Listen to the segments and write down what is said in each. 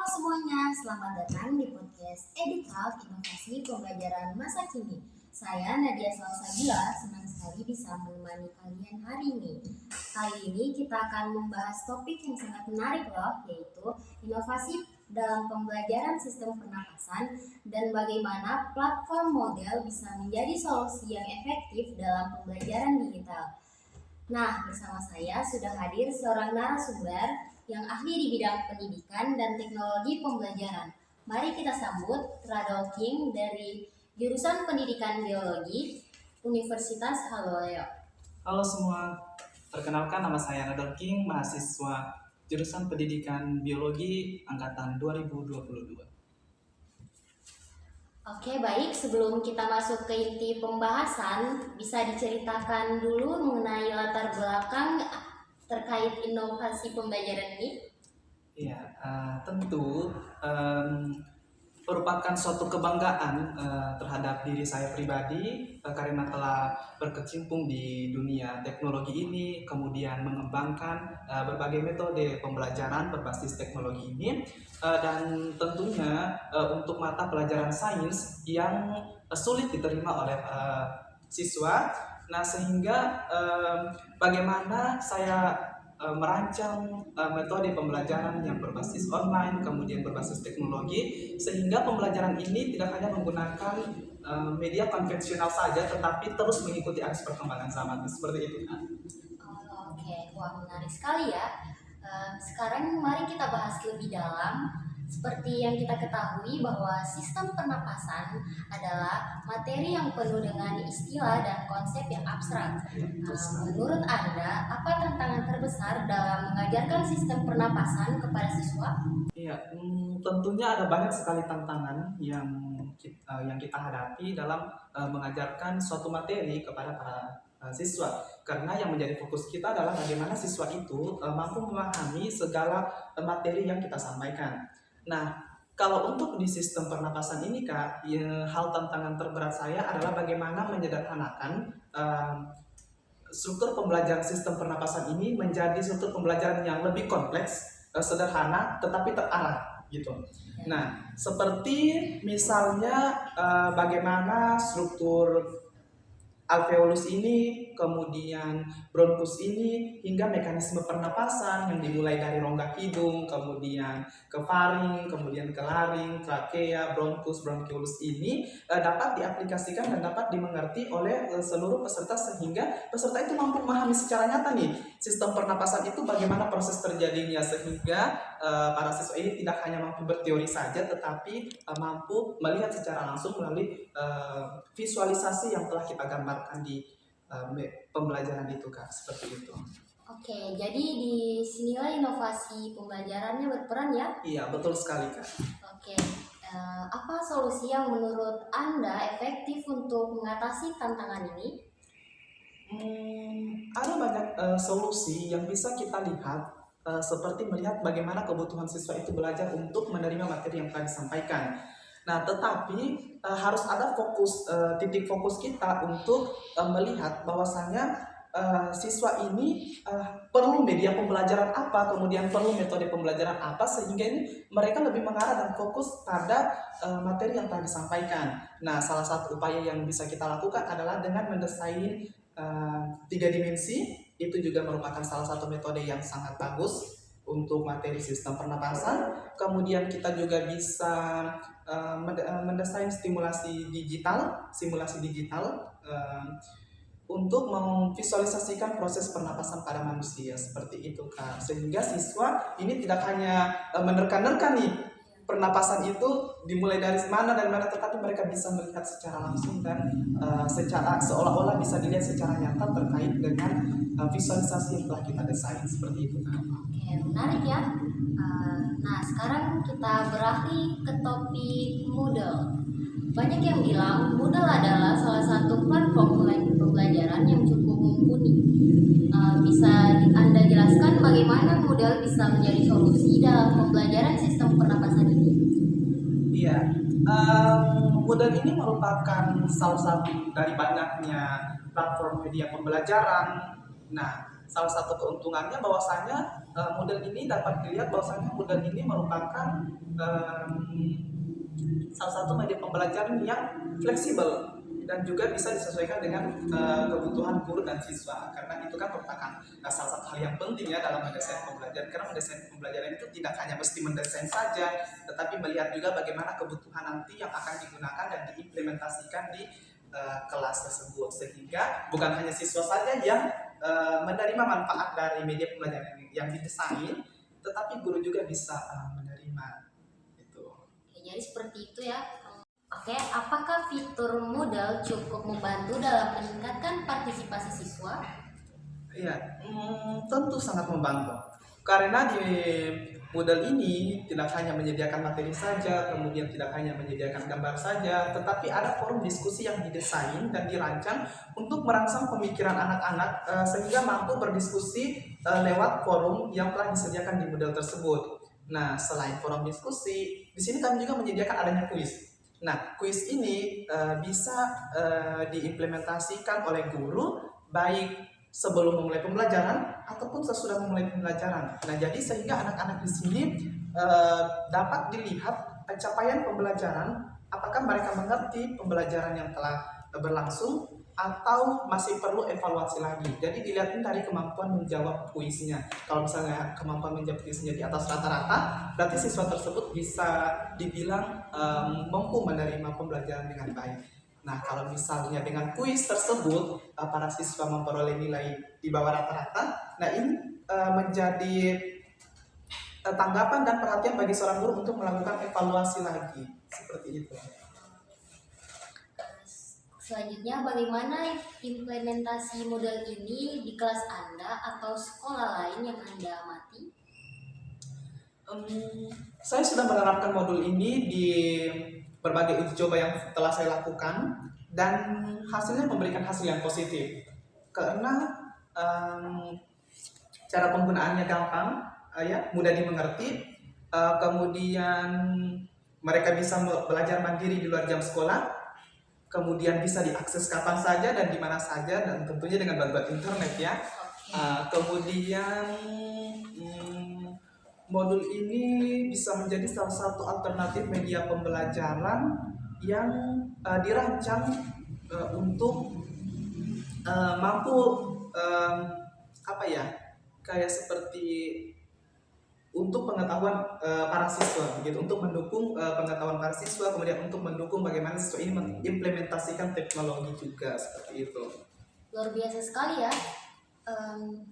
Halo semuanya, selamat datang di podcast Editalk Inovasi Pembelajaran Masa Kini. Saya Nadia Salsabila, senang sekali bisa menemani kalian hari ini. Kali ini kita akan membahas topik yang sangat menarik loh, yaitu inovasi dalam pembelajaran sistem pernapasan dan bagaimana platform model bisa menjadi solusi yang efektif dalam pembelajaran digital. Nah, bersama saya sudah hadir seorang narasumber yang ahli di bidang pendidikan dan teknologi pembelajaran. Mari kita sambut Radol King dari jurusan Pendidikan Biologi Universitas Haloleo. Halo semua, perkenalkan nama saya Radol King, mahasiswa jurusan Pendidikan Biologi Angkatan 2022. Oke, baik. Sebelum kita masuk ke inti pembahasan, bisa diceritakan dulu mengenai latar belakang terkait inovasi pembelajaran ini? Ya, tentu merupakan suatu kebanggaan terhadap diri saya pribadi karena telah berkecimpung di dunia teknologi ini, kemudian mengembangkan berbagai metode pembelajaran berbasis teknologi ini, dan tentunya untuk mata pelajaran sains yang sulit diterima oleh siswa. Nah, sehingga bagaimana saya merancang metode pembelajaran yang berbasis online, kemudian berbasis teknologi, sehingga pembelajaran ini tidak hanya menggunakan media konvensional saja, tetapi terus mengikuti arus perkembangan zaman. Seperti itu kan? Oke, wah menarik sekali ya. Sekarang mari kita bahas lebih dalam. Seperti yang kita ketahui bahwa sistem pernapasan adalah materi yang penuh dengan istilah dan konsep yang abstrak. Menurut Anda, apa tantangan terbesar dalam mengajarkan sistem pernapasan kepada siswa? Iya, tentunya ada banyak sekali tantangan yang kita hadapi dalam mengajarkan suatu materi kepada para siswa, karena yang menjadi fokus kita adalah bagaimana siswa itu mampu memahami segala materi yang kita sampaikan. Nah, kalau untuk di sistem pernapasan ini Kak, ya, hal tantangan terberat saya adalah bagaimana menyederhanakan struktur pembelajaran sistem pernapasan ini menjadi struktur pembelajaran yang lebih kompleks, sederhana, tetapi terarah gitu. Nah, seperti misalnya bagaimana struktur alveolus ini, kemudian bronkus ini, hingga mekanisme pernapasan yang dimulai dari rongga hidung, kemudian ke faring, kemudian ke laring, trakea, bronkus, bronkiolus ini dapat diaplikasikan dan dapat dimengerti oleh seluruh peserta, sehingga peserta itu mampu memahami secara nyata nih sistem pernapasan itu bagaimana proses terjadinya, sehingga para siswa ini tidak hanya mampu berteori saja, tetapi mampu melihat secara langsung melalui visualisasi yang telah kita gambarkan di pembelajaran itu Kak, seperti itu. Oke, jadi di sinilah inovasi pembelajarannya berperan ya? Iya, betul sekali Kak. Oke, apa solusi yang menurut Anda efektif untuk mengatasi tantangan ini? Ada banyak solusi yang bisa kita lihat, seperti melihat bagaimana kebutuhan siswa itu belajar untuk menerima materi yang telah disampaikan. Nah, tetapi harus ada titik fokus kita untuk melihat bahwasannya siswa ini perlu media pembelajaran apa, kemudian perlu metode pembelajaran apa, sehingga ini mereka lebih mengarah dan fokus pada materi yang telah disampaikan. Nah, salah satu upaya yang bisa kita lakukan adalah dengan mendesain 3 dimensi. Itu juga merupakan salah satu metode yang sangat bagus untuk materi sistem pernapasan. Kemudian kita juga bisa mendesain simulasi digital untuk memvisualisasikan proses pernapasan pada manusia, seperti itu Kak. Sehingga siswa ini tidak hanya menerka-nerka nih pernapasan itu dimulai dari mana, tetapi mereka bisa melihat secara langsung dan secara seolah-olah bisa dilihat secara nyata terkait dengan visualisasi yang telah kita desain, seperti itu Kak. Oke, menarik ya. Nah, sekarang kita beralih ke topik Moodle. Banyak yang bilang Moodle adalah salah satu platform pembelajaran yang cukup mumpuni. Bisa Anda jelaskan bagaimana Moodle bisa menjadi solusi dalam pembelajaran sistem pernapasan ini? Iya, Moodle ini merupakan salah satu dari banyaknya platform media pembelajaran. Nah, salah satu keuntungannya bahwasanya model ini dapat dilihat bahwasanya model ini merupakan salah satu media pembelajaran yang fleksibel dan juga bisa disesuaikan dengan kebutuhan guru dan siswa, karena itu kan merupakan salah satu hal yang penting ya dalam mendesain pembelajaran, karena mendesain pembelajaran itu tidak hanya mesti mendesain saja, tetapi melihat juga bagaimana kebutuhan nanti yang akan digunakan dan diimplementasikan di kelas tersebut, sehingga bukan hanya siswa saja yang menerima manfaat dari media pembelajaran yang didesain, tetapi guru juga bisa menerima itu. Jadi seperti itu ya. Oke, apakah fitur Moodle cukup membantu dalam meningkatkan partisipasi siswa? Iya, tentu sangat membantu. Karena di Moodle ini tidak hanya menyediakan materi saja, kemudian tidak hanya menyediakan gambar saja, tetapi ada forum diskusi yang didesain dan dirancang untuk merangsang pemikiran anak-anak sehingga mampu berdiskusi lewat forum yang telah disediakan di Moodle tersebut. Nah, selain forum diskusi, di sini kami juga menyediakan adanya kuis. Nah, kuis ini bisa diimplementasikan oleh guru baik sebelum memulai pembelajaran ataupun sesudah memulai pembelajaran. Nah, jadi sehingga anak-anak di sini dapat dilihat pencapaian pembelajaran, apakah mereka mengerti pembelajaran yang telah berlangsung atau masih perlu evaluasi lagi. Jadi dilihatin dari kemampuan menjawab kuisnya. Kalau misalnya kemampuan menjawab kuisnya di atas rata-rata, berarti siswa tersebut bisa dibilang mampu menerima pembelajaran dengan baik. Nah, kalau misalnya dengan kuis tersebut para siswa memperoleh nilai di bawah rata-rata, nah ini menjadi tanggapan dan perhatian bagi seorang guru untuk melakukan evaluasi lagi, seperti itu. Selanjutnya, bagaimana implementasi model ini di kelas Anda atau sekolah lain yang Anda amati? Saya sudah menerapkan modul ini di berbagai uji coba yang telah saya lakukan dan hasilnya memberikan hasil yang positif karena cara penggunaannya gampang, ya mudah dimengerti, kemudian mereka bisa belajar mandiri di luar jam sekolah, kemudian bisa diakses kapan saja dan di mana saja, dan tentunya dengan bantuan internet ya. Kemudian modul ini bisa menjadi salah satu alternatif media pembelajaran yang dirancang untuk mampu kayak seperti untuk pengetahuan para siswa, gitu, untuk mendukung pengetahuan para siswa, kemudian untuk mendukung bagaimana siswa ini mengimplementasikan teknologi juga, seperti itu. Luar biasa sekali ya.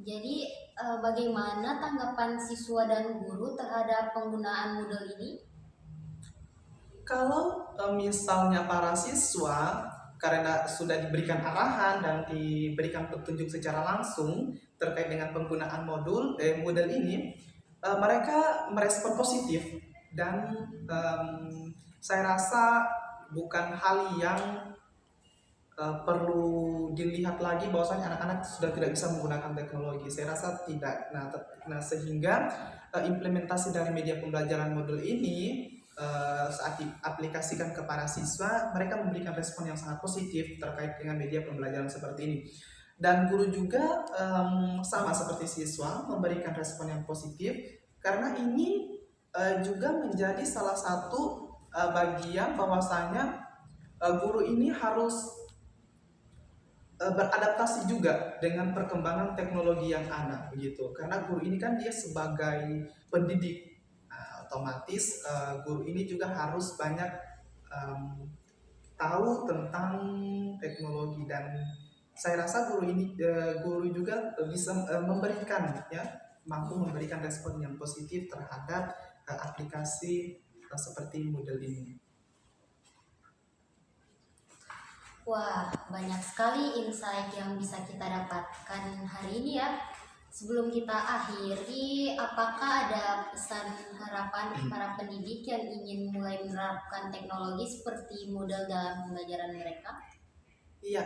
Jadi bagaimana tanggapan siswa dan guru terhadap penggunaan model ini? Kalau misalnya para siswa karena sudah diberikan arahan dan diberikan petunjuk secara langsung terkait dengan penggunaan model ini, mereka merespon positif dan saya rasa bukan hal yang perlu dilihat lagi bahwasanya anak-anak sudah tidak bisa menggunakan teknologi. Saya rasa tidak. Nah sehingga implementasi dari media pembelajaran modul ini saat diaplikasikan ke para siswa, mereka memberikan respon yang sangat positif terkait dengan media pembelajaran seperti ini. Dan guru juga sama seperti siswa memberikan respon yang positif karena ini juga menjadi salah satu bagian bahwasanya guru ini harus beradaptasi juga dengan perkembangan teknologi yang ada begitu, karena guru ini kan dia sebagai pendidik, otomatis guru ini juga harus banyak tahu tentang teknologi, dan saya rasa guru juga bisa memberikan ya, mampu memberikan respon yang positif terhadap aplikasi seperti model ini. Wah, banyak sekali insight yang bisa kita dapatkan hari ini ya. Sebelum kita akhiri, apakah ada pesan harapan para pendidik yang ingin mulai menerapkan teknologi seperti model dalam pembelajaran mereka? Iya,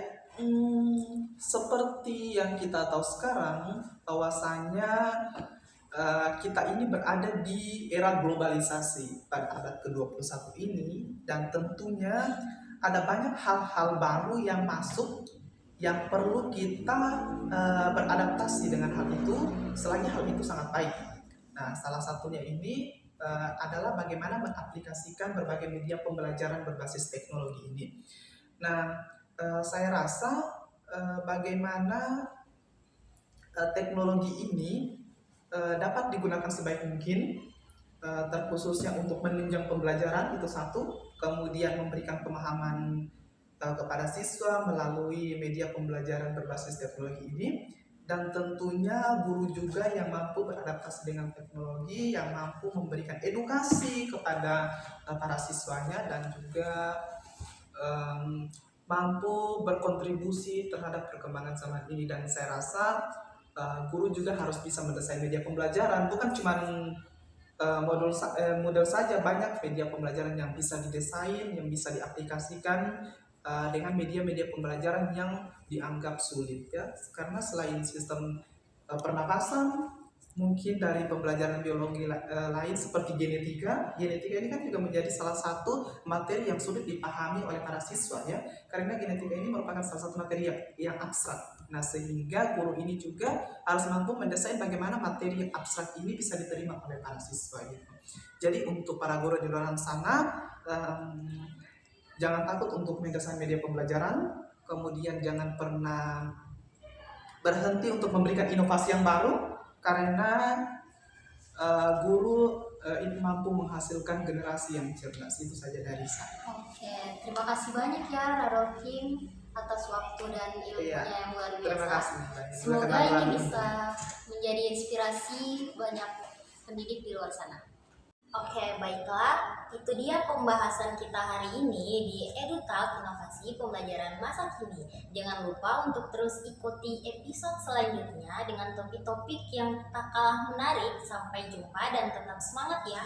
seperti yang kita tahu sekarang, bahwasanya kita ini berada di era globalisasi pada abad ke-21 ini, dan tentunya ada banyak hal-hal baru yang masuk yang perlu kita beradaptasi dengan hal itu selagi hal itu sangat baik. Nah, salah satunya ini adalah bagaimana mengaplikasikan berbagai media pembelajaran berbasis teknologi ini. Nah, saya rasa bagaimana teknologi ini dapat digunakan sebaik mungkin, terkhususnya untuk menunjang pembelajaran itu satu, kemudian memberikan pemahaman kepada siswa melalui media pembelajaran berbasis teknologi ini, dan tentunya guru juga yang mampu beradaptasi dengan teknologi, yang mampu memberikan edukasi kepada para siswanya, dan juga mampu berkontribusi terhadap perkembangan zaman ini. Dan saya rasa guru juga harus bisa mendesain media pembelajaran, bukan cuma modul saja, banyak media pembelajaran yang bisa didesain, yang bisa diaplikasikan dengan media-media pembelajaran yang dianggap sulit ya, karena selain sistem pernapasan, mungkin dari pembelajaran biologi lain seperti genetika ini kan juga menjadi salah satu materi yang sulit dipahami oleh para siswa ya, karena genetika ini merupakan salah satu materi yang abstrak. Nah, sehingga guru ini juga harus mampu mendesain bagaimana materi yang abstrak ini bisa diterima oleh para siswa gitu. Jadi untuk para guru di luar sana, jangan takut untuk mendesain media pembelajaran, kemudian jangan pernah berhenti untuk memberikan inovasi yang baru, karena guru ini mampu menghasilkan generasi yang cerdas. Itu saja dari saya. Oke, terima kasih banyak ya Rarokim atas waktu dan ilmunya yang luar biasa. Terima kasih. Semoga ini bisa menjadi inspirasi banyak pendidik di luar sana. Oke, baiklah. Itu dia pembahasan kita hari ini di EduTalk Inovasi Pembelajaran Masa Kini. Jangan lupa untuk terus ikuti episode selanjutnya dengan topik-topik yang tak kalah menarik. Sampai jumpa dan tetap semangat ya.